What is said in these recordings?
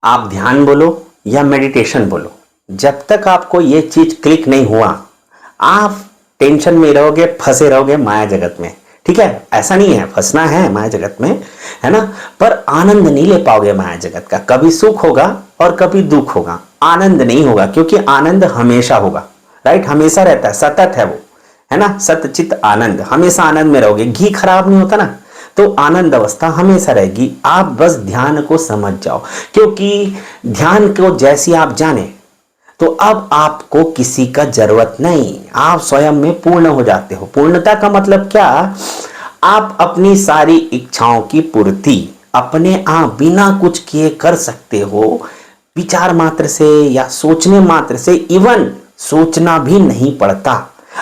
आप ध्यान बोलो या मेडिटेशन बोलो, जब तक आपको ये चीज क्लिक नहीं हुआ आप टेंशन में रहोगे, फंसे रहोगे माया जगत में। ठीक है, ऐसा नहीं है फंसना है माया जगत में, है ना, पर आनंद नहीं ले पाओगे माया जगत का। कभी सुख होगा और कभी दुख होगा, आनंद नहीं होगा, क्योंकि आनंद हमेशा होगा। राइट, हमेशा रहता है, सतत है वो, है ना, सतचित आनंद, हमेशा आनंद में रहोगे। घी खराब नहीं होता ना, तो आनंद अवस्था हमेशा रहेगी। आप बस ध्यान को समझ जाओ, क्योंकि ध्यान को जैसी आप जाने तो अब आपको किसी का जरूरत नहीं, आप स्वयं में पूर्ण हो जाते हो। पूर्णता का मतलब क्या? आप अपनी सारी इच्छाओं की पूर्ति अपने आप बिना कुछ किए कर सकते हो, विचार मात्र से या सोचने मात्र से। इवन सोचना भी नहीं पड़ता,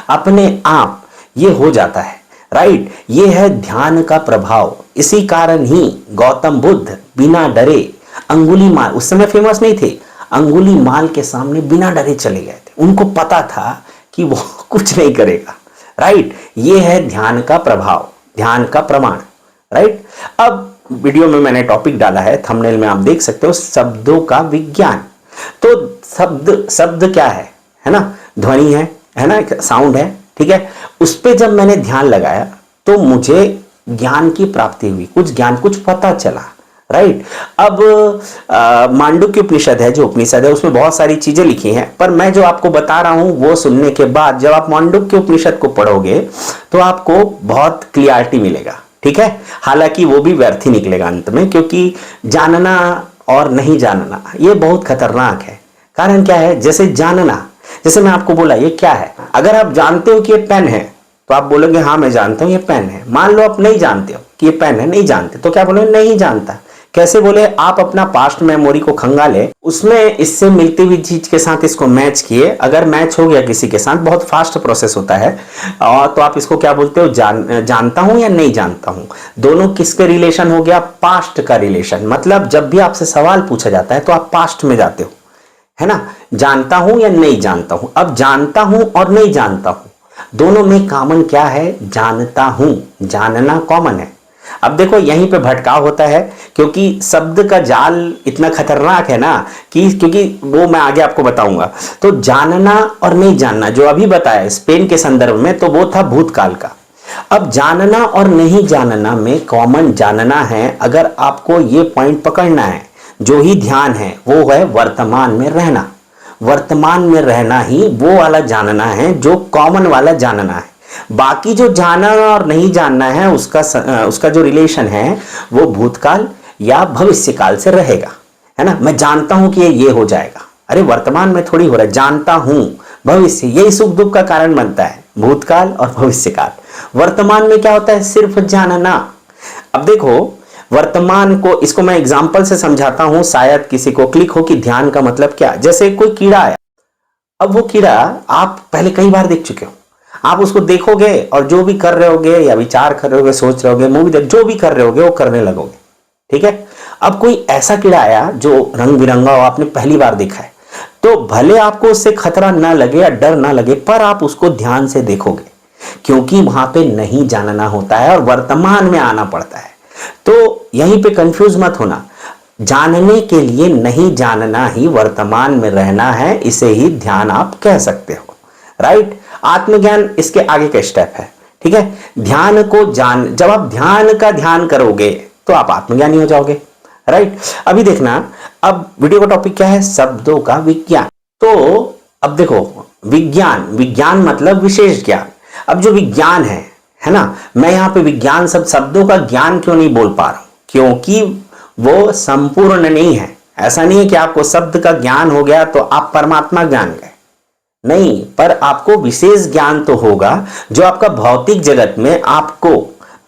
अपने आप ये हो जाता है। राइट, ये है ध्यान का प्रभाव। इसी कारण ही गौतम बुद्ध बिना डरे अंगुलीमाल, उस समय फेमस नहीं थे, अंगुलीमाल के सामने बिना डरे चले गए थे। उनको पता था कि वो कुछ नहीं करेगा। राइट, ये है ध्यान का प्रभाव, ध्यान का प्रमाण। राइट, अब वीडियो में मैंने टॉपिक डाला है, थंबनेल में आप देख सकते हो, शब्दों का विज्ञान। तो शब्द क्या है ना, ध्वनि है ना, एक साउंड है। ठीक है, उस पे जब मैंने ध्यान लगाया तो मुझे ज्ञान की प्राप्ति हुई, कुछ ज्ञान, कुछ पता चला। राइट, अब मांडुक्य उपनिषद है, जो उपनिषद है उसमें बहुत सारी चीजें लिखी हैं, पर मैं जो आपको बता रहा हूं वो सुनने के बाद जब आप मांडुक्य उपनिषद को पढ़ोगे तो आपको बहुत क्लियरिटी मिलेगा। ठीक है, हालांकि वो भी व्यर्थ ही निकलेगा अंत में, क्योंकि जानना और नहीं जानना ये बहुत खतरनाक है। कारण क्या है? जैसे जानना, जैसे मैं आपको बोला ये क्या है, अगर आप जानते हो कि ये पेन है तो आप बोलोगे हाँ मैं जानता हूं ये पेन है। मान लो आप नहीं जानते हो कि ये पेन है, नहीं जानते, तो क्या बोलोगे? नहीं जानता। कैसे बोले? आप अपना पास्ट मेमोरी को खंगाले, उसमें इससे मिलती हुई चीज के साथ इसको मैच किए, अगर मैच हो गया किसी के साथ, बहुत फास्ट प्रोसेस होता है, और तो आप इसको क्या बोलते हो? जानता हूं या नहीं जानता हूं। दोनों किसके रिलेशन हो गया? पास्ट का रिलेशन। मतलब जब भी आपसे सवाल पूछा जाता है तो आप पास्ट में जाते हो, है ना, जानता हूं या नहीं जानता हूं। अब जानता हूं और नहीं जानता हूं, दोनों में कॉमन क्या है? जानता हूं, जानना कॉमन है। अब देखो यहीं पे भटकाव होता है, क्योंकि शब्द का जाल इतना खतरनाक है ना, क्योंकि वो मैं आगे आपको बताऊंगा। तो जानना और नहीं जानना जो अभी बताया स्पेन के संदर्भ में, तो वो था भूतकाल का। अब जानना और नहीं जानना में कॉमन जानना है। अगर आपको ये पॉइंट पकड़ना है, जो ही ध्यान है वो है वर्तमान में रहना। वर्तमान में रहना ही वो वाला जानना है जो कॉमन वाला जानना है। बाकी जो जानना और नहीं जानना है उसका जो रिलेशन है वो भूतकाल या भविष्य काल से रहेगा, है ना। मैं जानता हूं कि ये हो जाएगा, अरे वर्तमान में थोड़ी हो रहा है, जानता हूं भविष्य, यही सुख दुख का कारण बनता है, भूतकाल और भविष्य काल। वर्तमान में क्या होता है? सिर्फ जानना। अब देखो वर्तमान को, इसको मैं एग्जांपल से समझाता हूं, शायद किसी को क्लिक हो कि ध्यान का मतलब क्या। जैसे कोई कीड़ा आया, अब वो कीड़ा आप पहले कई बार देख चुके हो, आप उसको देखोगे और जो भी कर रहे होगे या विचार कर रहे होगे, सोच रहे होगे, मूवी देख, जो भी कर रहे होगे वो करने लगोगे। ठीक है, अब कोई ऐसा कीड़ा आया जो रंग बिरंगा हो, आपने पहली बार देखा है, तो भले आपको उससे खतरा ना लगे या डर ना लगे, पर आप उसको ध्यान से देखोगे, क्योंकि वहां पे नहीं जानना होता है और वर्तमान में आना पड़ता है। तो यहीं पे कंफ्यूज मत होना, जानने के लिए नहीं जानना ही वर्तमान में रहना है, इसे ही ध्यान आप कह सकते हो। राइट, आत्मज्ञान इसके आगे का स्टेप है। ठीक है, ध्यान को जब आप ध्यान का ध्यान करोगे तो आप आत्मज्ञानी हो जाओगे। राइट, अभी देखना, अब वीडियो का टॉपिक क्या है? शब्दों का विज्ञान। तो अब देखो, विज्ञान मतलब विशेष ज्ञान। अब जो विज्ञान है ना, मैं यहां पे विज्ञान शब्दों का ज्ञान क्यों नहीं बोल पा रहा हूं? क्योंकि वो संपूर्ण नहीं है। ऐसा नहीं है कि आपको शब्द का ज्ञान हो गया तो आप परमात्मा जान गए, नहीं, पर आपको विशेष ज्ञान तो होगा जो आपका भौतिक जगत में आपको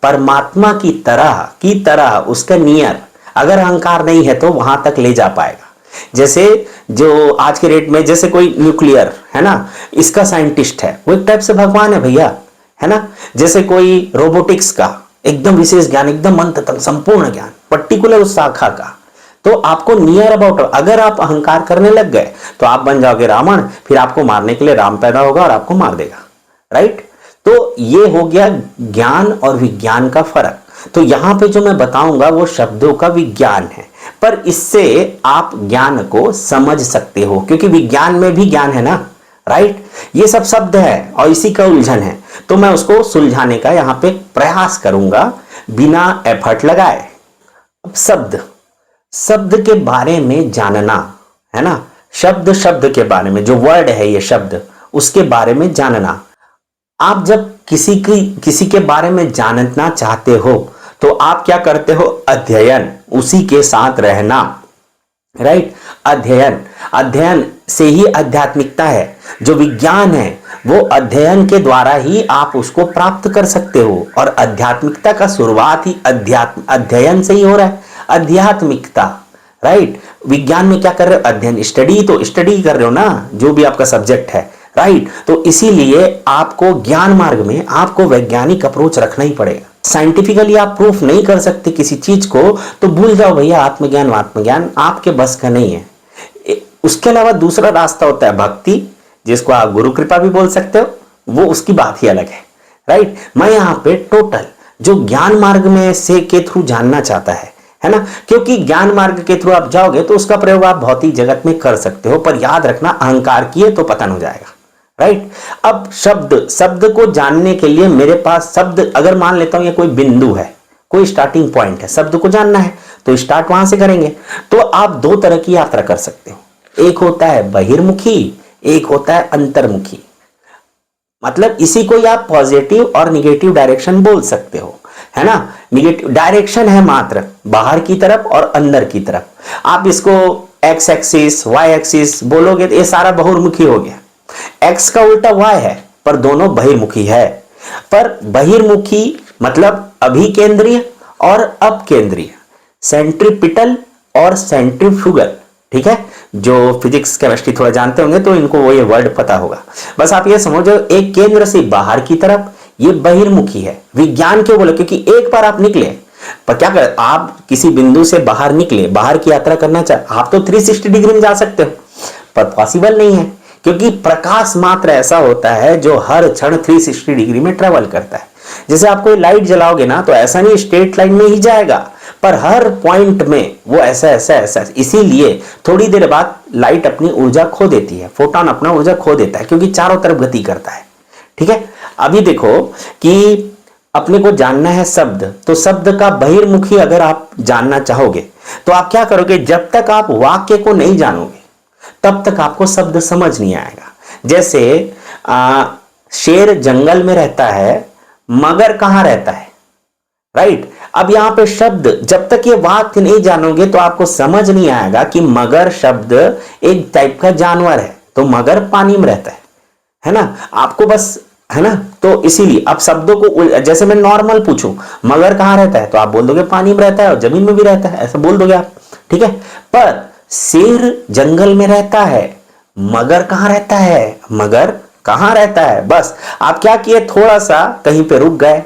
परमात्मा की तरह उसका नियर, अगर अहंकार नहीं है तो वहां तक ले जा पाएगा। जैसे जो आज के रेट में, जैसे कोई न्यूक्लियर है ना, इसका साइंटिस्ट है, वो एक टाइप से भगवान है भैया, है ना। जैसे कोई रोबोटिक्स का एकदम विशेष ज्ञान, एकदम अंततम संपूर्ण ज्ञान, पर्टिकुलर उस शाखा का, तो आपको नियर अबाउट, अगर आप अहंकार करने लग गए तो आप बन जाओगे रावण, फिर आपको मारने के लिए राम पैदा होगा और आपको मार देगा। राइट, तो ये हो गया ज्ञान और विज्ञान का फर्क। तो यहां पे जो मैं बताऊंगा वो शब्दों का विज्ञान है। पर इससे आप ज्ञान को समझ सकते हो, क्योंकि विज्ञान में भी ज्ञान है ना, राइट। ये सब शब्द है और इसी का उलझन है, तो मैं उसको सुलझाने का यहां पे प्रयास करूंगा बिना एफर्ट लगाए। अब शब्द, शब्द के बारे में जानना है ना, शब्द, शब्द के बारे में, जो वर्ड है ये शब्द, उसके बारे में जानना। आप जब किसी के बारे में जानना चाहते हो तो आप क्या करते हो, अध्ययन, उसी के साथ रहना, राइट। अध्ययन, अध्ययन से ही आध्यात्मिकता है। जो विज्ञान है वो अध्ययन के द्वारा ही आप उसको प्राप्त कर सकते हो, और आध्यात्मिकता का शुरुआत ही अध्ययन से ही हो रहा है, आध्यात्मिकता, राइट। विज्ञान में क्या कर रहे हो, अध्ययन, स्टडी, तो स्टडी कर रहे हो ना, जो भी आपका सब्जेक्ट है, राइट। तो इसीलिए आपको ज्ञान मार्ग में आपको वैज्ञानिक अप्रोच रखना ही पड़ेगा। साइंटिफिकली आप प्रूफ नहीं कर सकते किसी चीज को, तो भूल जाओ भैया, आत्मज्ञान आपके बस का नहीं है। उसके अलावा दूसरा रास्ता होता है भक्ति, जिसको आप गुरु कृपा भी बोल सकते हो, वो उसकी बात ही अलग है, राइट। मैं यहाँ पे टोटल जो ज्ञान मार्ग में से के थ्रू जानना चाहता है ना, क्योंकि ज्ञान मार्ग के थ्रू आप जाओगे तो उसका प्रयोग आप भौतिक जगत में कर सकते हो, पर याद रखना अहंकार किए तो पतन हो जाएगा, राइट। अब शब्द, शब्द को जानने के लिए मेरे पास शब्द, अगर मान लेता हूं ये कोई बिंदु है, कोई स्टार्टिंग पॉइंट है, शब्द को जानना है तो स्टार्ट वहां से करेंगे। तो आप दो तरह की यात्रा कर सकते हो, एक होता है बहिर्मुखी, एक होता है अंतर्मुखी। मतलब इसी को आप पॉजिटिव और निगेटिव डायरेक्शन बोल सकते हो, है ना। निगेटिव डायरेक्शन है मात्र बाहर की तरफ और अंदर की तरफ। आप इसको एक्स एक्सिस, वाई एक्सिस बोलोगे तो ये सारा बहुर्मुखी हो गया। एक्स का उल्टा वाई है, पर दोनों बहिर्मुखी है। पर बहिर्मुखी मतलब अभिकेंद्रीय और अपकेंद्रीय, सेंट्रीपिटल और सेंट्रीफ्यूगल, ठीक है। जो फिजिक्स केमिस्ट्री थोड़ा जानते होंगे तो इनको वो ये वर्ड पता होगा। बस आप ये समझो, एक केंद्र से बाहर की तरफ ये बहिर्मुखी है। विज्ञान क्यों बोले, क्योंकि एक बार आप निकले, पर क्या कर, आप किसी बिंदु से बाहर निकले, बाहर की यात्रा करना चाहे, आप तो 360 डिग्री में जा सकते हो, पर पॉसिबल नहीं है, क्योंकि प्रकाश मात्र ऐसा होता है जो हर क्षण 360 डिग्री में ट्रेवल करता है। जैसे आप कोई लाइट जलाओगे ना, तो ऐसा नहीं स्ट्रेट लाइन में ही जाएगा, पर हर पॉइंट में वो ऐसा ऐसा ऐसा, इसीलिए थोड़ी देर बाद लाइट अपनी ऊर्जा खो देती है, फोटोन अपना ऊर्जा खो देता है, क्योंकि चारों तरफ गति करता है, ठीक है। अभी देखो कि अपने को जानना है शब्द, तो शब्द का बहिर्मुखी अगर आप जानना चाहोगे तो आप क्या करोगे, जब तक आप वाक्य को नहीं जानोगे तब तक आपको शब्द समझ नहीं आएगा। जैसे शेर जंगल में रहता है, मगर कहां रहता है, राइट। अब यहां पे शब्द, जब तक ये वाक्य नहीं जानोगे तो आपको समझ नहीं आएगा कि मगर शब्द एक टाइप का जानवर है, तो मगर पानी में रहता है ना। आपको बस, है ना। तो इसीलिए अब शब्दों को, जैसे मैं नॉर्मल पूछूं मगर कहां रहता है, तो आप बोल दोगे पानी में रहता है और जमीन में भी रहता है, ऐसा बोल दोगे आप, ठीक है। पर शेर जंगल में रहता है, मगर कहां रहता है, मगर कहां रहता है, बस आप क्या किए, थोड़ा सा कहीं पे रुक गए,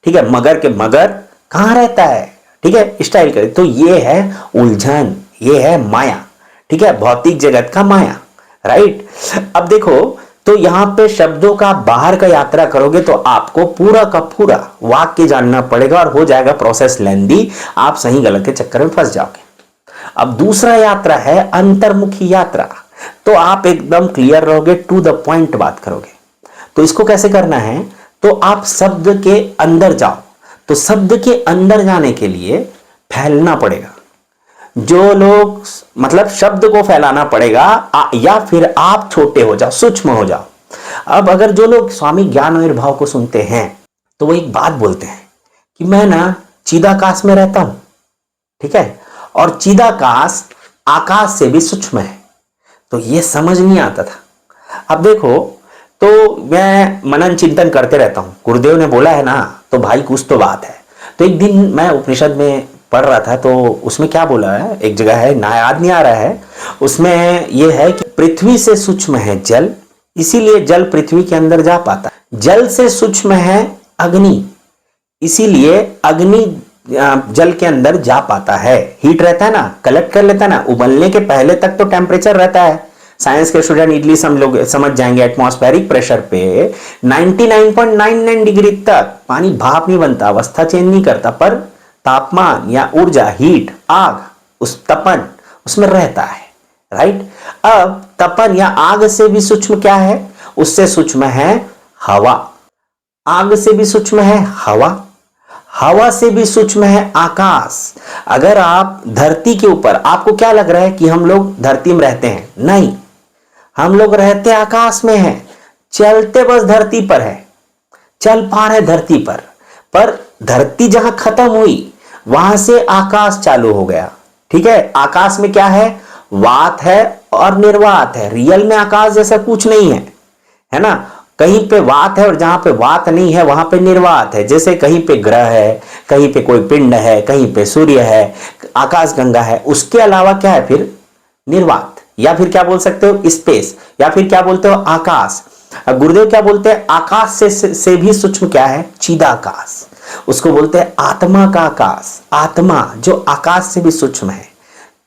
ठीक है। मगर के मगर कहां रहता है, ठीक है, स्टाइल करें। तो ये है उलझन, ये है माया, ठीक है, भौतिक जगत का माया, राइट। अब देखो, तो यहां पे शब्दों का बाहर का यात्रा करोगे तो आपको पूरा का पूरा वाक्य जानना पड़ेगा और हो जाएगा प्रोसेस लेंदी, आप सही गलत के चक्कर में फंस जाओगे। अब दूसरा यात्रा है अंतर्मुखी यात्रा, तो आप एकदम क्लियर रहोगे, टू द पॉइंट बात करोगे। तो इसको कैसे करना है, तो आप शब्द के अंदर जाओ। तो शब्द के अंदर जाने के लिए फैलना पड़ेगा, जो लोग, मतलब शब्द को फैलाना पड़ेगा, या फिर आप छोटे हो जाओ, सूक्ष्म हो जाओ। अब अगर जो लोग स्वामी ज्ञान आविर्भाव को सुनते हैं तो वो एक बात बोलते हैं कि मैं ना चिदाकाश में रहता हूं, ठीक है, और चिदाकाश आकाश से भी सूक्ष्म है। तो ये समझ नहीं आता था। अब देखो, तो मैं मनन चिंतन करते रहता हूं, गुरुदेव ने बोला है ना, तो भाई कुछ तो बात है। तो एक दिन मैं उपनिषद में पढ़ रहा था, तो उसमें क्या बोला है, एक जगह है ना, याद नहीं आ रहा है, उसमें यह है कि पृथ्वी से सूक्ष्म है जल, इसीलिए जल पृथ्वी के अंदर जा पाता। जल से सूक्ष्म है अग्नि, इसीलिए अग्नि जल के अंदर जा पाता है। हीट रहता है ना, कलेक्ट कर लेता है ना, उबलने के पहले तक तो टेम्परेचर रहता है। साइंस के स्टूडेंट इडली हम लोग समझ जाएंगे, एटमॉस्फेरिक प्रेशर पे 99.99 डिग्री तक पानी भाप नहीं बनता, अवस्था चेंज नहीं करता, पर तापमान या ऊर्जा, हीट, आग, उस तपन उसमें रहता है, राइट। अब तपन या आग से भी सूक्ष्म क्या है, उससे सूक्ष्म है हवा, आग से भी सूक्ष्म है हवा, हवा से भी सूक्ष्म है आकाश। अगर आप धरती के ऊपर, आपको क्या लग रहा है कि हम लोग धरती में रहते हैं? नहीं, हम लोग रहते आकाश में हैं, चलते बस धरती पर है, चल पा रहे धरती पर धरती जहां खत्म हुई वहां से आकाश चालू हो गया, ठीक है। आकाश में क्या है? वात है और निर्वात है। रियल में आकाश जैसा कुछ नहीं है ना। कहीं पे वात है और जहां पे वात नहीं है वहां पे निर्वात है। जैसे कहीं पे ग्रह है, कहीं पे कोई पिंड है, कहीं पे सूर्य है, आकाश गंगा है, उसके अलावा क्या है फिर? निर्वात, या फिर क्या बोल सकते हो? स्पेस, या फिर क्या बोलते हो? आकाश। अब गुरुदेव क्या बोलते हैं? आकाश से भी सूक्ष्म क्या है? चिदाकाश। उसको बोलते हैं आत्मा का आकाश, आत्मा जो आकाश से भी सूक्ष्म है।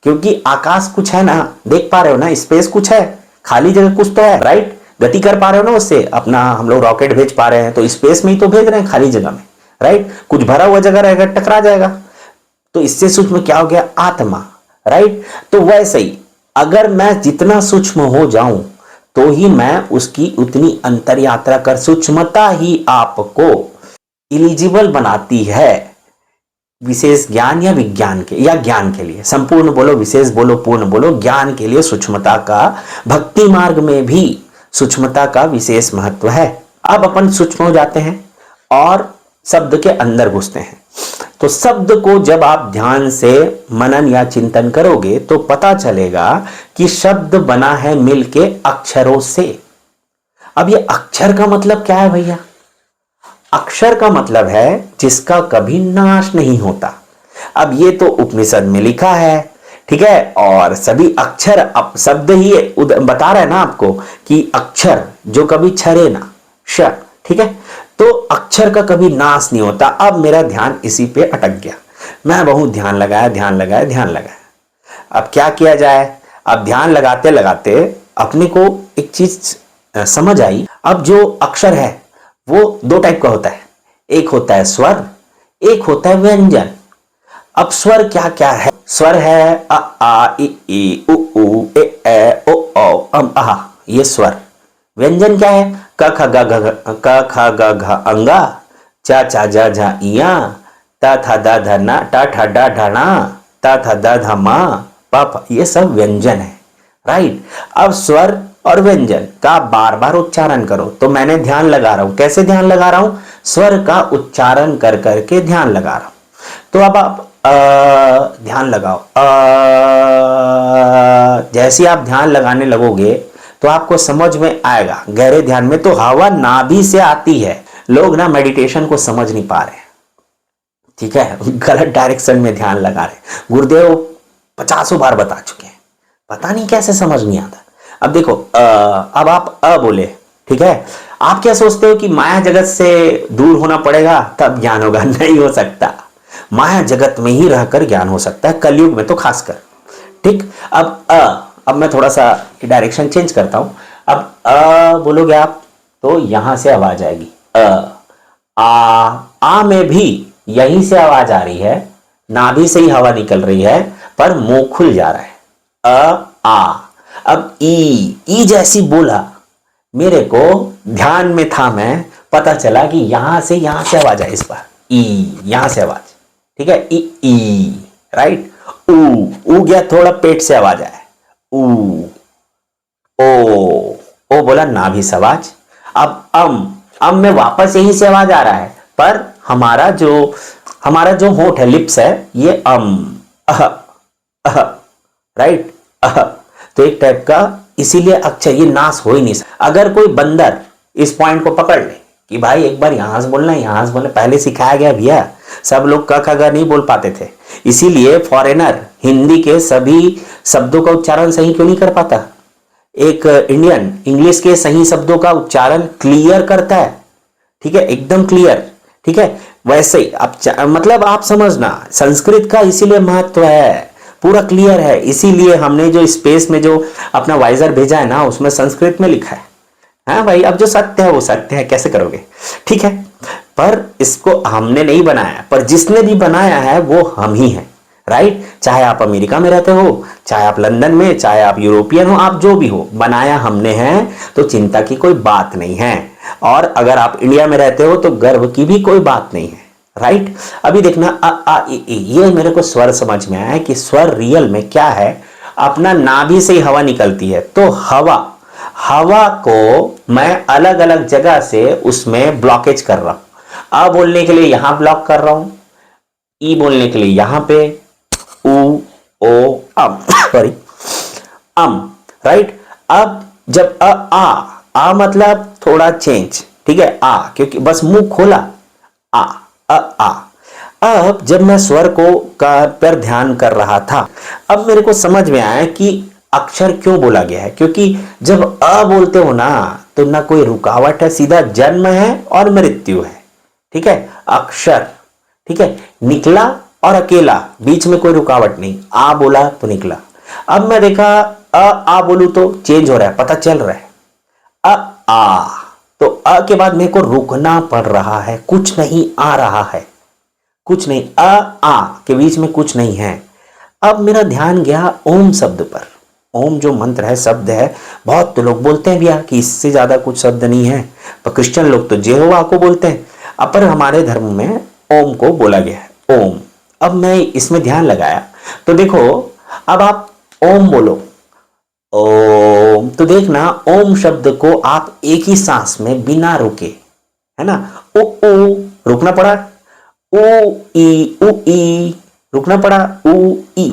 क्योंकि आकाश कुछ है ना, देख पा रहे हो ना, स्पेस कुछ है, खाली जगह कुछ तो है, राइट। गति कर पा रहे हो ना उससे, अपना हम लोग रॉकेट भेज पा रहे हैं तो स्पेस में ही तो भेज रहे हैं, खाली जगह में, राइट। कुछ भरा हुआ जगह रहेगा, टकरा जाएगा। तो इससे सूक्ष्म क्या हो गया? आत्मा, राइट। तो वैसे ही अगर मैं जितना सूक्ष्म हो जाऊं तो ही मैं उसकी उतनी अंतर यात्रा कर, सूक्ष्मता ही आपको इलिजिबल बनाती है विशेष ज्ञान या विज्ञान के या ज्ञान के लिए। संपूर्ण बोलो, विशेष बोलो, पूर्ण बोलो, ज्ञान के लिए सूक्ष्मता का, भक्ति मार्ग में भी सूक्ष्मता का विशेष महत्व है। अब अपन सूक्ष्म हो जाते हैं और शब्द के अंदर घुसते हैं। तो शब्द को जब आप ध्यान से मनन या चिंतन करोगे तो पता चलेगा कि शब्द बना है मिलके अक्षरों से। अब ये अक्षर का मतलब क्या है भैया? अक्षर का मतलब है जिसका कभी नाश नहीं होता। अब ये तो उपनिषद में लिखा है, ठीक है। और सभी अक्षर, अब शब्द ही बता रहा है ना आपको कि अक्षर जो कभी छरे ना, श, ठीक है। तो अक्षर का कभी नाश नहीं होता। अब मेरा ध्यान इसी पे अटक गया, मैं बहुत ध्यान लगाया। अब क्या किया जाए? अब ध्यान लगाते लगाते अपने को एक चीज समझ आई। अब जो अक्षर है वो दो टाइप का होता है, एक होता है स्वर, एक होता है व्यंजन। अब स्वर क्या क्या है? स्वर है अ आ इ ई उ ऊ ए ए ओ औ अम आह, ये स्वर। व्यंजन क्या है? क ख ग घ अंगा, चा चा जा झा इया, ता था दा धा ना, टा ठा डा ढा ना, ता था दा धा मा, पा पा, ये सब व्यंजन है, राइट। अब स्वर और व्यंजन का बार बार उच्चारण करो। तो मैंने ध्यान लगा रहा हूं, कैसे ध्यान लगा रहा हूं? स्वर का उच्चारण कर करके ध्यान लगा रहा हूं। तो अब आप ध्यान लगाओ। जैसे आप ध्यान लगाने लगोगे तो आपको समझ में आएगा। गहरे ध्यान में तो हवा नाभि से आती है। लोग ना मेडिटेशन को समझ नहीं पा रहे, ठीक है, गलत डायरेक्शन में ध्यान लगा रहे। गुरुदेव 50 बार बता चुके हैं, पता नहीं कैसे समझ नहीं आता। अब देखो अब आप बोले, ठीक है। आप क्या सोचते हो कि माया जगत से दूर होना पड़ेगा तब ज्ञान होगा? नहीं हो सकता। माया जगत में ही रहकर ज्ञान हो सकता है, कलयुग में तो खासकर, ठीक। अब मैं थोड़ा सा डायरेक्शन चेंज करता हूं। अब बोलोगे आप तो यहां से आवाज आएगी आ में भी यहीं से आवाज आ रही है, नाभि से ही हवा निकल रही है, पर मुंह खुल जा रहा है आ। अब ई जैसी बोला, मेरे को ध्यान में था, मैं पता चला कि यहां से आवाज है, इस बार यहां से आवाज, ठीक है। ई राइट। ऊ गया, थोड़ा पेट से आवाज आया, ऊ। ओ बोला नाभि से आवाज। अब अम में वापस यहीं से आवाज आ रहा है, पर हमारा जो होठ है, लिप्स है, ये राइट। तो एक टाइप का, इसीलिए अक्षर ये नाश हो ही नहीं सकता। अगर कोई बंदर इस पॉइंट को पकड़ ले कि भाई एक बार यहां से बोलना, यहां से बोलना, पहले सिखाया गया भैया, सब लोग क ख ग नहीं बोल पाते थे, इसीलिए फॉरेनर हिंदी के सभी शब्दों का उच्चारण सही क्यों नहीं कर पाता? एक इंडियन इंग्लिश के सही शब्दों का उच्चारण क्लियर करता है, ठीक है, एकदम क्लियर, ठीक है। वैसे ही मतलब आप समझना, संस्कृत का इसीलिए महत्व है, पूरा क्लियर है। इसीलिए हमने जो स्पेस में जो अपना वाइजर भेजा है ना, उसमें संस्कृत में लिखा है। हाँ भाई, अब जो सत्य है वो सत्य है, कैसे करोगे, ठीक है। पर इसको हमने नहीं बनाया, पर जिसने भी बनाया है वो हम ही हैं, राइट। चाहे आप अमेरिका में रहते हो, चाहे आप लंदन में, चाहे आप यूरोपियन हो, आप जो भी हो, बनाया हमने है, तो चिंता की कोई बात नहीं है। और अगर आप इंडिया में रहते हो तो गर्व की भी कोई बात नहीं है, राइट। अभी देखना अ आ इ ई, ये मेरे को स्वर समझ में आया है कि स्वर रियल में क्या है। अपना नाभि से ही हवा निकलती है, तो हवा को मैं अलग अलग जगह से उसमें ब्लॉकेज कर रहा हूं। अ बोलने के लिए यहां ब्लॉक कर रहा हूं, ई बोलने के लिए यहां पे, उ ओ अम सॉरी अम, राइट। अब जब आ मतलब थोड़ा चेंज, ठीक है, आ क्योंकि बस मुंह खोला, आ आ। अब जब मैं स्वर को पर ध्यान कर रहा था, अब मेरे को समझ में आया कि अक्षर क्यों बोला गया है। क्योंकि जब अ बोलते हो ना, तो ना कोई रुकावट है, सीधा जन्म है और मृत्यु है, ठीक है। अक्षर, ठीक है, निकला और अकेला, बीच में कोई रुकावट नहीं। आ बोला तो निकला। अब मैं देखा आ बोलू तो चेंज हो रहा है, पता चल रहा है आ, तो अ के बाद मेरे को रुकना पड़ रहा है, कुछ नहीं आ रहा है, कुछ नहीं, आ के बीच में कुछ नहीं है। अब मेरा ध्यान गया ओम शब्द पर। ओम जो मंत्र है, शब्द है, बहुत तो लोग बोलते हैं भैया कि इससे ज्यादा कुछ शब्द नहीं है, पर क्रिश्चियन लोग तो यहोवा को बोलते हैं, पर हमारे धर्म में ओम को बोला गया है, ओम। अब मैं इसमें ध्यान लगाया तो देखो, अब आप ओम बोलो, ओम, तो देखना ओम शब्द को आप एक ही सांस में बिना रुके, है ना, ओ रुकना पड़ा, उ ई रुकना पड़ा, उ ई,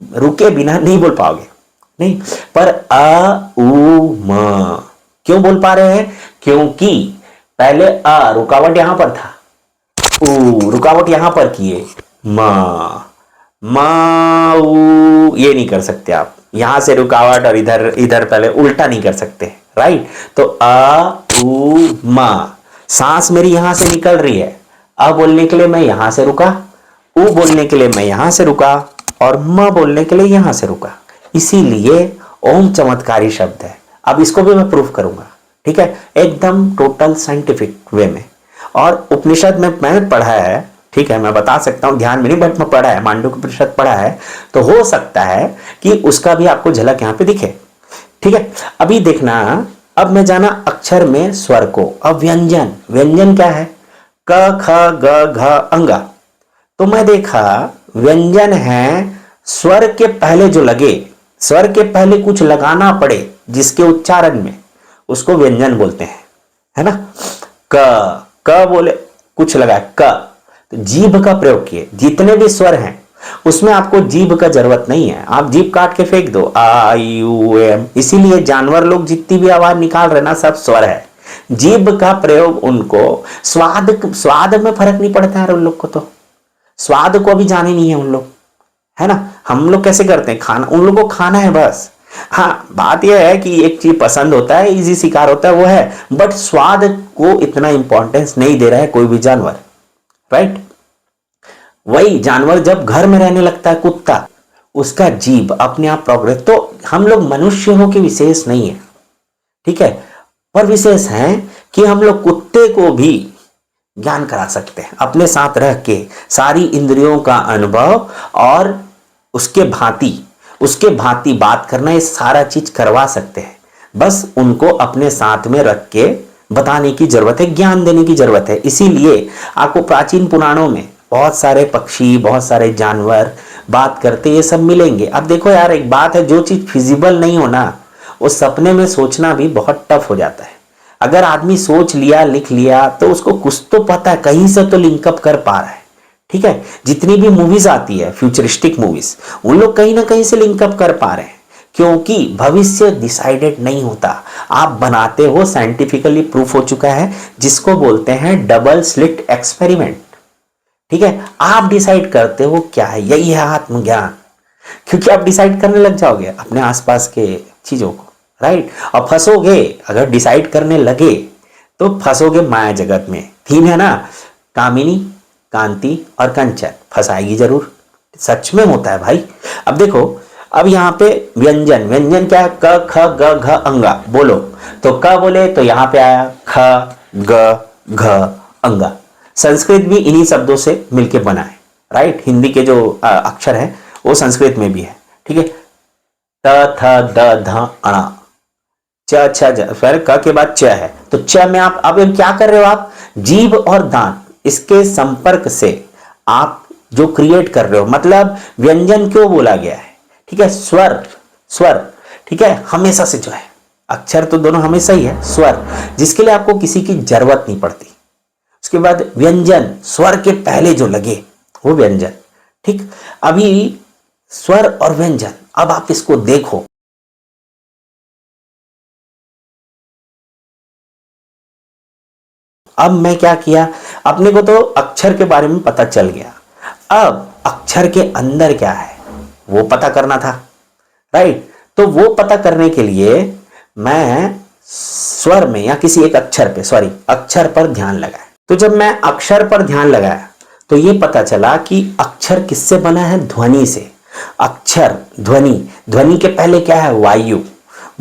रुके बिना नहीं बोल पाओगे, नहीं। पर अ उ म क्यों बोल पा रहे हैं? क्योंकि पहले अ रुकावट यहां पर था, उ रुकावट यहां पर किए, म उ, ये नहीं कर सकते आप, यहां से रुकावट और इधर इधर पहले उल्टा नहीं कर सकते, राइट। तो अ उ म, सांस मेरी यहां से निकल रही है, अ बोलने के लिए मैं यहां से रुका, उ बोलने के लिए मैं यहां से रुका, और म बोलने के लिए यहां से रुका। इसीलिए ओम चमत्कारी शब्द है। अब इसको भी मैं प्रूफ करूंगा, ठीक है, एकदम टोटल साइंटिफिक वे में। और उपनिषद में मैंने पढ़ा है, ठीक है, मैं बता सकता हूं, ध्यान में नहीं, बट मैं पढ़ा है, मांडुक्य उपनिषद पढ़ा है, तो हो सकता है कि उसका भी आपको झलक यहां पे दिखे, ठीक है। अभी देखना, अब मैं जाना अक्षर में स्वर को। अब व्यंजन, व्यंजन क्या है? क ख ग घ अंगा। तो मैं देखा व्यंजन है स्वर के पहले जो लगे, स्वर के पहले कुछ लगाना पड़े जिसके उच्चारण में, उसको व्यंजन बोलते हैं, है ना। क बोले, कुछ लगा क, तो जीभ का प्रयोग किए। जितने भी स्वर हैं उसमें आपको जीभ का जरूरत नहीं है, आप जीभ काट के फेंक दो, आ यू एम। इसीलिए जानवर लोग जितनी भी आवाज निकाल रहे ना, सब स्वर है। जीभ का प्रयोग उनको स्वाद में फर्क नहीं पड़ता है उन लोग को, तो स्वाद को भी जाने नहीं है उन लोग, है ना। हम लोग कैसे करते हैं खाना, उन लोगों को खाना है बस। हाँ, बात यह है कि एक चीज पसंद होता है, इजी शिकार होता है, वो है, बट स्वाद को इतना इंपॉर्टेंस नहीं दे रहा है कोई भी जानवर, राइट। वही जानवर जब घर में रहने लगता है, कुत्ता, उसका जीभ अपने आप प्रोग्रेस। तो हम लोग मनुष्य हो के विशेष नहीं है, ठीक है, पर विशेष है कि हम लोग कुत्ते को भी ज्ञान करा सकते हैं, अपने साथ रह के सारी इंद्रियों का अनुभव और उसके भांति बात करना, ये सारा चीज करवा सकते हैं। बस उनको अपने साथ में रख के बताने की जरूरत है, ज्ञान देने की जरूरत है। इसीलिए आपको प्राचीन पुराणों में बहुत सारे पक्षी, बहुत सारे जानवर बात करते, ये सब मिलेंगे। अब देखो यार, एक बात है, जो चीज फिजिबल नहीं हो ना, वो सपने में सोचना भी बहुत टफ हो जाता है। अगर आदमी सोच लिया, लिख लिया, तो उसको कुछ तो पता है, कहीं से तो लिंकअप कर पा रहा है, ठीक है। जितनी भी मूवीज आती है, फ्यूचरिस्टिक मूवीज, उन लोग कहीं ना कहीं से लिंकअप कर पा रहे हैं, क्योंकि भविष्य डिसाइडेड नहीं होता, आप बनाते हो, साइंटिफिकली प्रूफ हो चुका है, जिसको बोलते हैं डबल स्लिट एक्सपेरिमेंट, ठीक है। आप डिसाइड करते हो क्या है, यही है आत्मज्ञान, क्योंकि आप डिसाइड करने लग जाओगे अपने आसपास के चीजों को, राइट। और फंसोगे, अगर डिसाइड करने लगे तो फंसोगे माया जगत में। थीम है ना, कामिनी, कांति और कंचन, फंसाएगी जरूर, सच में होता है भाई। अब देखो, अब यहां पे व्यंजन, व्यंजन क्या है? क ख ग घ अंगा। बोलो, तो क बोले तो यहां पे आया ख ग घ अंगा। संस्कृत भी इन्हीं शब्दों से मिलके बना है, राइट। हिंदी के जो अक्षर है वो संस्कृत में भी है, ठीक है। त थ द ध अण, च छ ज, फिर क के बाद च है, तो च में आप अब क्या कर रहे हो, आप जीभ और दांत इसके संपर्क से आप जो क्रिएट कर रहे हो, मतलब व्यंजन क्यों बोला गया है, ठीक है। स्वर, स्वर, ठीक है, हमेशा से जो है, अक्षर तो दोनों हमेशा ही है, स्वर जिसके लिए आपको किसी की जरूरत नहीं पड़ती। उसके बाद व्यंजन, स्वर के पहले जो लगे वो व्यंजन, ठीक। अभी स्वर और व्यंजन, अब आप इसको देखो, अब मैं क्या किया, अपने को तो अक्षर के बारे में पता चल गया, अब अक्षर के अंदर क्या है वो पता करना था, राइट। तो वो पता करने के लिए मैं स्वर में या किसी एक अक्षर पे, सॉरी अक्षर पर ध्यान लगाया। तो जब मैं अक्षर पर ध्यान लगाया तो ये पता चला कि अक्षर किससे बना है, ध्वनि से। अक्षर, ध्वनि, ध्वनि के पहले क्या है, वायु,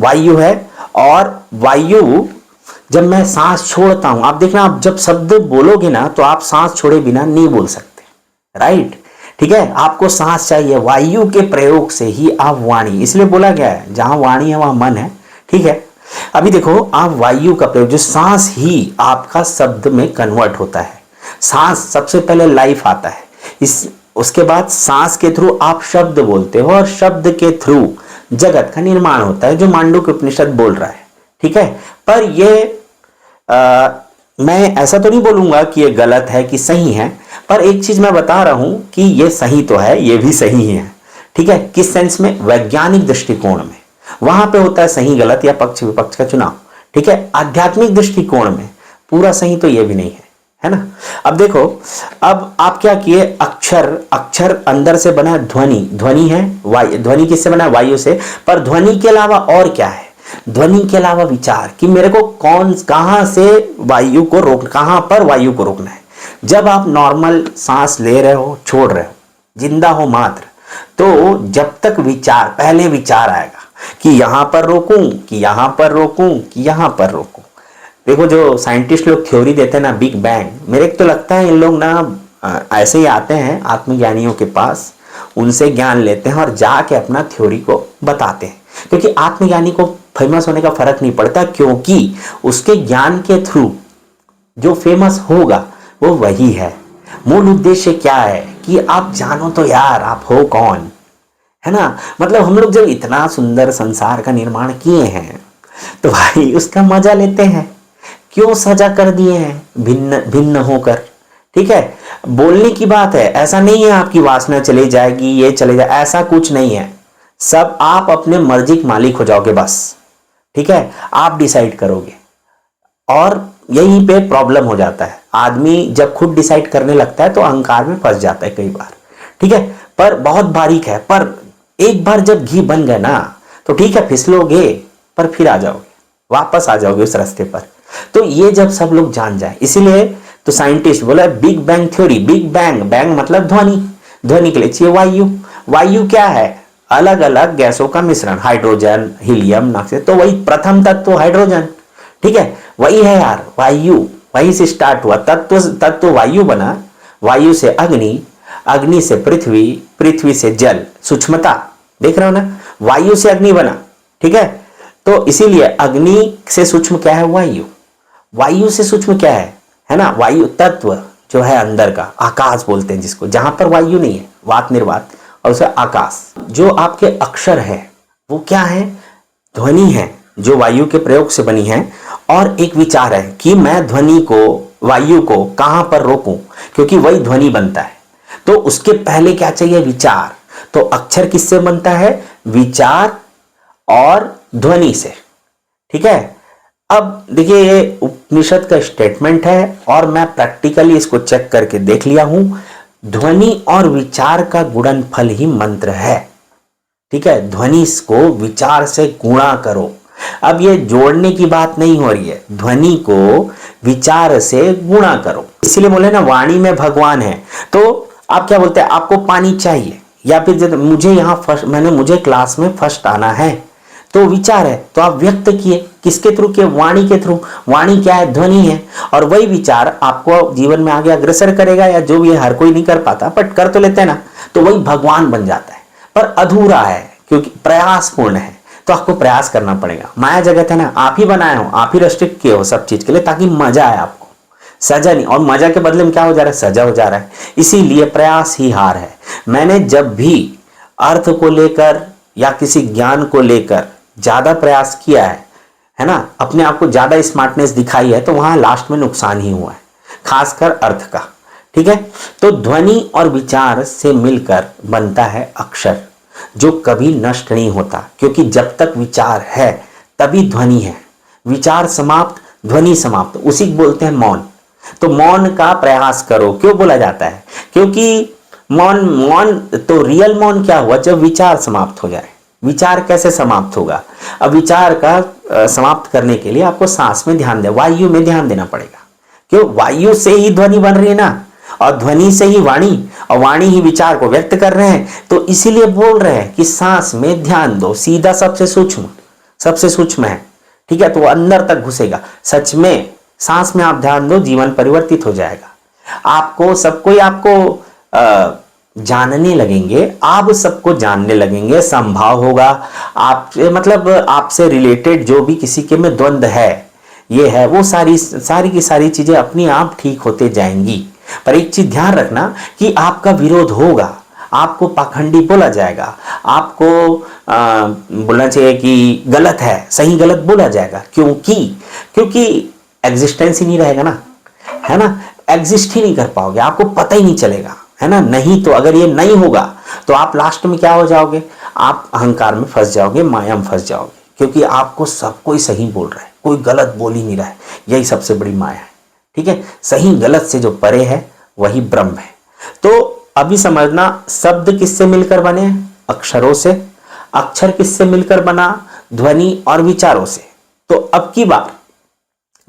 वायु है। और वायु जब मैं सांस छोड़ता हूं, आप देखना, आप जब शब्द बोलोगे ना तो आप सांस छोड़े बिना नहीं बोल सकते, राइट, ठीक है। आपको सांस चाहिए, वायु के प्रयोग से ही आप वाणी, इसलिए बोला गया है जहां वाणी है वहां मन है, ठीक है। अभी देखो, आप वायु का प्रयोग, जो सांस ही आपका शब्द में कन्वर्ट होता है। सांस सबसे पहले लाइफ आता है, इस उसके बाद सांस के थ्रू आप शब्द बोलते हो और शब्द के थ्रू जगत का निर्माण होता है, जो मांडुक्य उपनिषद बोल रहा है, ठीक है। पर ये मैं ऐसा तो नहीं बोलूंगा कि ये गलत है कि सही है, पर एक चीज मैं बता रहा हूं कि ये सही तो है, ये भी सही है, ठीक है। किस सेंस में, वैज्ञानिक दृष्टिकोण में, वहां पे होता है सही गलत या पक्ष विपक्ष का चुनाव, ठीक है। आध्यात्मिक दृष्टिकोण में पूरा सही तो ये भी नहीं है ना। अब देखो, अब आप क्या किए, अक्षर, अक्षर अंदर से बना ध्वनि, ध्वनि है वायु, ध्वनि किससे बना, वायु से। पर ध्वनि के अलावा और क्या है, ध्वनि के अलावा विचार, कि मेरे को कहां से वायु को रोक, कहां पर वायु को रोकना है। जब आप नॉर्मल सांस ले रहे हो, छोड़ रहे हो, जिंदा हो मात्र, तो जब तक विचार, पहले विचार आएगा कि यहां पर रोकूं, कि यहां पर रोकूं, कि यहां पर रोकूं। देखो, जो साइंटिस्ट लोग थ्योरी देते हैं ना, बिग बैंग, मेरे को तो लगता है इन लोग ना ऐसे ही आते हैं आत्मज्ञानियों के पास, उनसे ज्ञान लेते हैं और जाके अपना थ्योरी को बताते हैं। क्योंकि आत्मज्ञानी को फेमस होने का फर्क नहीं पड़ता, क्योंकि उसके ज्ञान के थ्रू जो फेमस होगा वो वही है। मूल उद्देश्य क्या है कि आप जानो तो यार आप हो कौन, है ना। मतलब हम लोग जब इतना सुंदर संसार का निर्माण किए हैं तो भाई उसका मजा लेते हैं, क्यों सजा कर दिए हैं भिन्न भिन्न होकर, ठीक है। बोलने की बात है, ऐसा नहीं है आपकी वासना चली जाएगी, ये चले जाए, ऐसा कुछ नहीं है। सब आप अपने मर्जी के मालिक हो जाओगे बस, ठीक है, आप डिसाइड करोगे। और यहीं पे प्रॉब्लम हो जाता है, आदमी जब खुद डिसाइड करने लगता है तो अहंकार में फंस जाता है कई बार, ठीक है। पर बहुत बारीक है, पर एक बार जब घी बन गए ना तो ठीक है, फिसलोगे पर फिर आ जाओगे, वापस आ जाओगे उस रास्ते पर। तो ये जब सब लोग जान जाए, इसीलिए तो साइंटिस्ट बोला big bang theory. Big bang, bang मतलब ध्वनि, ध्वनि के लिए चाहिए वायु। वायु क्या है, अलग अलग गैसों का मिश्रण, हाइड्रोजन, हीलियम, नक्शे, तो वही प्रथम तत्व हाइड्रोजन, ठीक है, वही है यार वायु, वहीं से स्टार्ट हुआ। तत्व वायु बना, वायु से अग्नि, अग्नि से पृथ्वी, पृथ्वी से जल, सूक्ष्मता देख रहे हो ना, वायु से अग्नि बना, ठीक है। तो इसीलिए अग्नि से सूक्ष्म क्या है, वायु, वायु से सूक्ष्म क्या है ना, वायु तत्व जो है अंदर का, आकाश बोलते हैं जिसको, जहां पर वायु नहीं है, वात निर्वात, और उसे आकाश। जो आपके अक्षर है वो क्या है, ध्वनि है, जो वायु के प्रयोग से बनी है। और एक विचार है कि मैं ध्वनि को, वायु को कहां पर रोकूं, क्योंकि वही ध्वनि बनता है। तो उसके पहले क्या चाहिए, विचार। तो अक्षर किससे बनता है, विचार और ध्वनि से, ठीक है। अब देखिए, ये उपनिषद का स्टेटमेंट है और मैं प्रैक्टिकली इसको चेक करके देख लिया हूं। ध्वनि और विचार का गुणनफल ही मंत्र है, ठीक है। ध्वनि को विचार से गुणा करो। अब ये जोड़ने की बात नहीं हो रही है, ध्वनि को विचार से गुणा करो। इसीलिए बोले ना, वाणी में भगवान है। तो आप क्या बोलते हैं, आपको पानी चाहिए, या फिर मुझे यहाँ फर्स्ट, मुझे क्लास में फर्स्ट आना है, तो विचार है तो आप व्यक्त किए, किसके थ्रू किए? वाणी के थ्रू। वाणी क्या है? ध्वनि है। और वही विचार आपको जीवन में आगे अग्रसर करेगा, या जो भी है, हर कोई नहीं कर पाता बट कर तो लेते हैं ना, तो वही भगवान बन जाता है। पर अधूरा है क्योंकि प्रयासपूर्ण है, तो आपको प्रयास करना पड़ेगा। माया जगत है ना, आप ही बनाए हो, आप ही रेस्ट्रिक्ट किए हो सब चीज के लिए ताकि मजा आए आपको, सजा नहीं। और मजा के बदले में क्या हो जा रहा है? सजा हो जा रहा है। इसीलिए प्रयास ही हार है। मैंने जब भी अर्थ को लेकर या किसी ज्ञान को लेकर ज्यादा प्रयास किया है ना, अपने आप को ज्यादा स्मार्टनेस दिखाई है, तो वहां लास्ट में नुकसान ही हुआ है, खासकर अर्थ का। ठीक है, तो ध्वनि और विचार से मिलकर बनता है अक्षर, जो कभी नष्ट नहीं होता, क्योंकि जब तक विचार है तभी ध्वनि है। विचार समाप्त, ध्वनि समाप्त, उसी को बोलते हैं मौन। तो मौन का प्रयास करो। क्यों बोला जाता है? क्योंकि मौन, मौन तो रियल मौन क्या हुआ? जब विचार समाप्त हो जाए। विचार कैसे समाप्त होगा? अब विचार का समाप्त करने के लिए आपको सांस में ध्यान दे, वायु में ध्यान देना पड़ेगा। क्यों? वायु से ही ध्वनि बन रही है ना, और ध्वनि से ही वाणी, और वाणी ही विचार को व्यक्त कर रहे हैं। तो इसीलिए बोल रहे हैं कि सांस में ध्यान दो। सीधा सबसे सूक्ष्म है। ठीक है, तो वो अंदर तक घुसेगा। सच में सांस में आप ध्यान दो, जीवन परिवर्तित हो जाएगा। आपको सब कोई आपको जानने लगेंगे, आप सबको जानने लगेंगे, संभाव होगा आपसे, मतलब आपसे रिलेटेड जो भी किसी के में द्वंद्व है, ये है वो सारी की सारी चीजें अपनी आप ठीक होते जाएंगी। पर एक चीज ध्यान रखना कि आपका विरोध होगा, आपको पाखंडी बोला जाएगा, आपको बोलना चाहिए कि गलत है, सही गलत बोला जाएगा। क्योंकि एग्जिस्टेंस ही नहीं रहेगा ना, है ना, एग्जिस्ट ही नहीं कर पाओगे, आपको पता ही नहीं चलेगा, है ना। नहीं तो अगर ये नहीं होगा तो आप लास्ट में क्या हो जाओगे? आप अहंकार में फंस जाओगे, माया में फंस जाओगे, क्योंकि आपको सब कोई सही बोल रहा है, कोई गलत बोल ही नहीं रहा है। यही सबसे बड़ी माया है। ठीक है, सही गलत से जो परे है वही ब्रह्म है। तो अभी समझना, शब्द किससे मिलकर बने? अक्षरों से। अक्षर किससे मिलकर बना? ध्वनि और विचारों से। तो अब की बार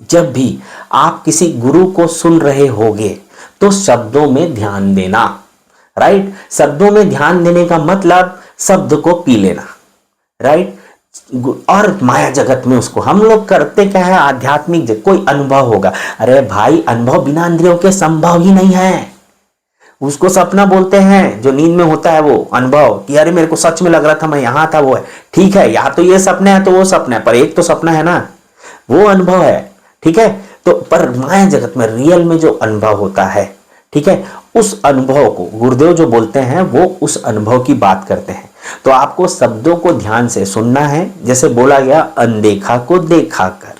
जब भी आप किसी गुरु को सुन रहे होगे तो शब्दों में ध्यान देना। राइट, शब्दों में ध्यान देने का मतलब शब्द को पी लेना। राइट, और माया जगत में उसको हम लोग करते क्या है? आध्यात्मिक कोई अनुभव होगा। अरे भाई, अनुभव बिना इंद्रियों के संभव ही नहीं है। उसको सपना बोलते हैं, जो नींद में होता है वो अनुभव, कि अरे मेरे को सच में लग रहा था मैं यहां था, वो है। ठीक है, या तो ये सपना है तो वो सपना है, पर एक तो सपना है ना, वो अनुभव है। ठीक है, तो पर माया जगत में रियल में जो अनुभव होता है, ठीक है, उस अनुभव को गुरुदेव जो बोलते हैं वो उस अनुभव की बात करते हैं। तो आपको शब्दों को ध्यान से सुनना है। जैसे बोला गया, अनदेखा को देखा कर।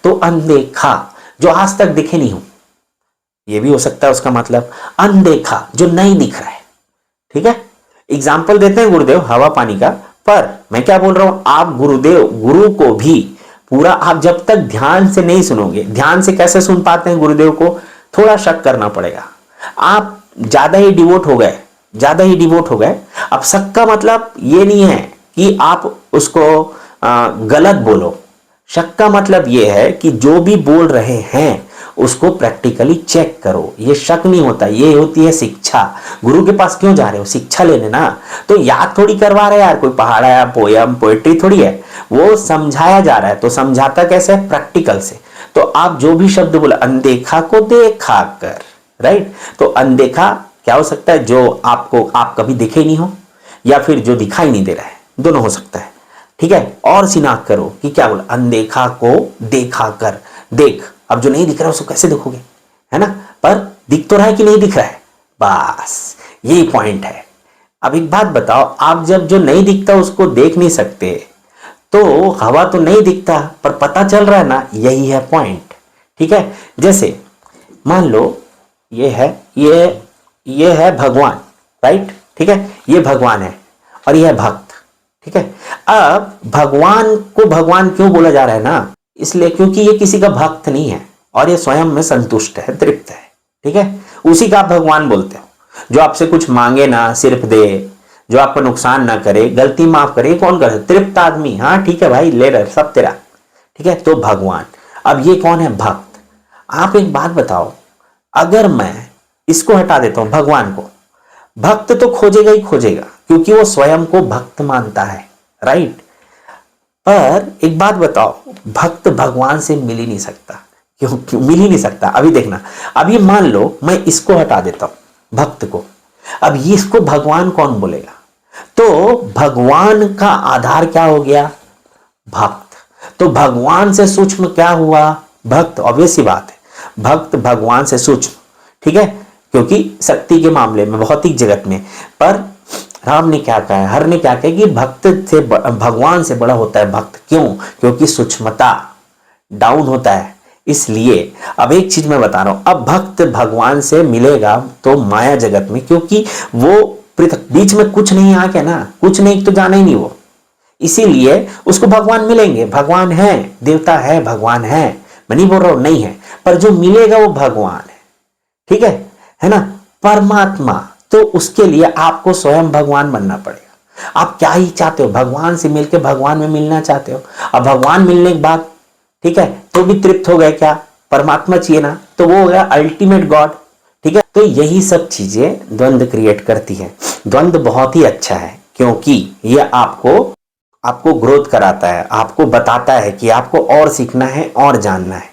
तो अनदेखा जो आज तक दिखे नहीं हो, ये भी हो सकता है उसका मतलब। अनदेखा जो नहीं दिख रहा है। ठीक है, एग्जाम्पल देते हैं गुरुदेव हवा पानी का। पर मैं क्या बोल रहा हूं, आप गुरु को भी पूरा आप जब तक ध्यान से नहीं सुनोगे, ध्यान से कैसे सुन पाते हैं गुरुदेव को? थोड़ा शक करना पड़ेगा। आप ज्यादा ही डिवोट हो गए। अब शक का मतलब ये नहीं है कि आप उसको गलत बोलो। शक का मतलब ये है कि जो भी बोल रहे हैं उसको प्रैक्टिकली चेक करो। ये शक नहीं होता, ये होती है शिक्षा। गुरु के पास क्यों जा रहे हो? शिक्षा लेने ना। तो याद थोड़ी करवा रहे यार, कोई पहाड़ा या पोयम पोएट्री थोड़ी है, वो समझाया जा रहा है। तो समझाता कैसे? प्रैक्टिकल से। तो आप जो भी शब्द बोला, अनदेखा को देखा कर। राइट, तो अनदेखा क्या हो सकता है? जो आप कभी देखे ही नहीं हो, या फिर जो दिखाई नहीं दे रहा है, दोनों हो सकता है। ठीक है, और सिनाक करो कि क्या बोला, अनदेखा को देखा कर। देख, अब जो नहीं दिख रहा है उसको कैसे देखोगे, है ना, पर दिख तो रहा है कि नहीं दिख रहा है, बस यही पॉइंट है। अब एक बात बताओ, आप जब जो नहीं दिखता उसको देख नहीं सकते, तो हवा तो नहीं दिखता पर पता चल रहा है ना, यही है पॉइंट। ठीक है, जैसे मान लो ये है भगवान। राइट, ठीक है, ये भगवान है और ये है भक्त। ठीक है, अब भगवान को भगवान क्यों बोला जा रहा है ना, इसलिए क्योंकि ये किसी का भक्त नहीं है और ये स्वयं में संतुष्ट है, तृप्त है। ठीक है, उसी का आप भगवान बोलते हो। जो आपसे कुछ मांगे ना, सिर्फ दे, जो आपको नुकसान ना करे, गलती माफ करे, कौन करे? तृप्त आदमी। हाँ ठीक है भाई, ले रहे सब तेरा। ठीक है, तो भगवान। अब ये कौन है? भक्त। आप एक बात बताओ, अगर मैं इसको हटा देता हूं, भगवान को, भक्त तो खोजेगा ही खोजेगा, क्योंकि वो स्वयं को भक्त मानता है। राइट, पर एक बात बताओ, भक्त भगवान से मिल ही नहीं सकता। क्यों मिल ही नहीं सकता? अभी देखना, अभी मान लो मैं इसको हटा देता हूं, भक्त को, अब ये इसको भगवान कौन बोलेगा? तो भगवान का आधार क्या हो गया? भक्त। तो भगवान से सूक्ष्म क्या हुआ? भक्त। ऑब्वियस सी बात है, भक्त भगवान से सूक्ष्म, ठीक है, क्योंकि शक्ति के मामले में, भौतिक जगत में। पर राम ने क्या कहा है, हर ने क्या कहा कि भक्त से भगवान से बड़ा होता है भक्त। क्यों? क्योंकि सूक्ष्मता डाउन होता है, इसलिए। अब एक चीज मैं बता रहा हूं, अब भक्त भगवान से मिलेगा तो माया जगत में, क्योंकि वो पृथक, बीच में कुछ नहीं आ गया ना, कुछ नहीं तो जाना ही नहीं वो, इसीलिए उसको भगवान मिलेंगे। भगवान है, देवता है, भगवान है, मैं नहीं बोल रहा हूं नहीं है, पर जो मिलेगा वो भगवान है, ठीक है ना, परमात्मा। तो उसके लिए आपको स्वयं भगवान बनना पड़ेगा। आप क्या ही चाहते हो? भगवान से मिलकर भगवान में मिलना चाहते हो। अब भगवान मिलने के बाद, ठीक है, तो भी तृप्त हो गए क्या? परमात्मा चाहिए ना, तो वो हो गया अल्टीमेट गॉड, ठीक है। तो यही सब चीजें द्वंद्व क्रिएट करती है। द्वंद्व बहुत ही अच्छा है, क्योंकि ये आपको ग्रोथ कराता है, आपको बताता है कि आपको और सीखना है और जानना है।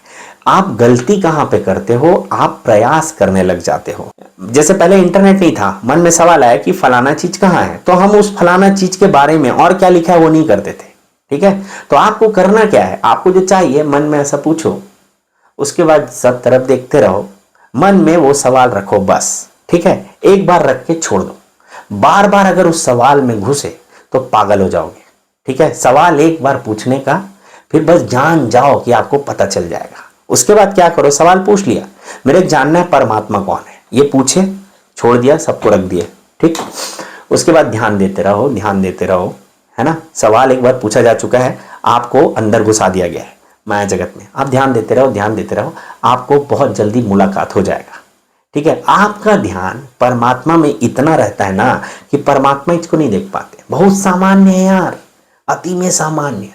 आप गलती कहां पे करते हो? आप प्रयास करने लग जाते हो। जैसे पहले इंटरनेट नहीं था, मन में सवाल आया कि फलाना चीज कहां है, तो हम उस फलाना चीज के बारे में और क्या लिखा है वो नहीं करते थे, ठीक है। तो आपको करना क्या है? आपको जो चाहिए मन में ऐसा पूछो, उसके बाद सब तरफ देखते रहो, मन में वो सवाल रखो बस, ठीक है। एक बार रख के छोड़ दो, बार बार अगर उस सवाल में घुसे तो पागल हो जाओगे, ठीक है। सवाल एक बार पूछने का, फिर बस जान जाओ कि आपको पता चल जाएगा। उसके बाद क्या करो? सवाल पूछ लिया, मेरे जानना है परमात्मा कौन है, ये पूछे, छोड़ दिया, सबको रख दिए, ठीक। उसके बाद ध्यान देते रहो, ध्यान देते रहो, है ना। सवाल एक बार पूछा जा चुका है, आपको अंदर घुसा दिया गया है माया जगत में। आप ध्यान देते रहो, ध्यान देते रहो, आपको बहुत जल्दी मुलाकात हो जाएगा, ठीक है। आपका ध्यान परमात्मा में इतना रहता है ना कि परमात्मा इसको नहीं देख पाते। बहुत सामान्य है यार, अति में सामान्य।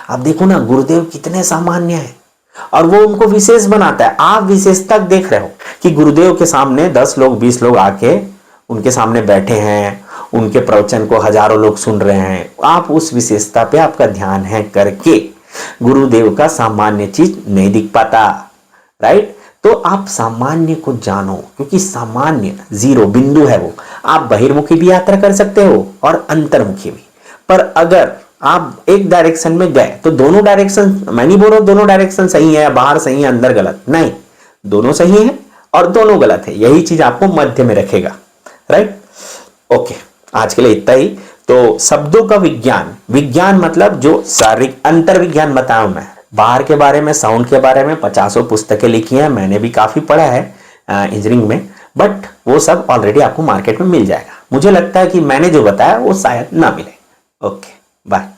आप देखो ना, गुरुदेव कितने सामान्य हैं और वो उनको विशेष बनाता है। आप विशेषता देख रहे हो कि गुरुदेव के सामने 10 लोग 20 लोग आके उनके सामने बैठे हैं, उनके प्रवचन को हजारों लोग सुन रहे हैं। आप उस विशेषता पे आपका ध्यान है करके गुरुदेव का सामान्य चीज नहीं दिख पाता, राइट। तो आप सामान्य को जानो, क्योंकि सामान्य जीरो बिंदु है वो। आप बहिर्मुखी भी यात्रा कर सकते हो और अंतर्मुखी भी। पर अगर आप एक डायरेक्शन में गए तो दोनों डायरेक्शन, मैं नहीं बोल रहा हूं दोनों डायरेक्शन सही है, बाहर सही है अंदर गलत, नहीं, दोनों सही है और दोनों गलत है। यही चीज आपको मध्य में रखेगा, राइट। ओके, आज के लिए इतना ही। तो शब्दों का विज्ञान, विज्ञान मतलब जो शारीरिक अंतर विज्ञान बताऊं मैं, बाहर के बारे में, साउंड के बारे में 50 पुस्तकें लिखी हैं, मैंने भी काफी पढ़ा है इंजीनियरिंग में, बट वो सब ऑलरेडी आपको मार्केट में मिल जाएगा। मुझे लगता है कि मैंने जो बताया वो शायद ना मिले। Okay, bye.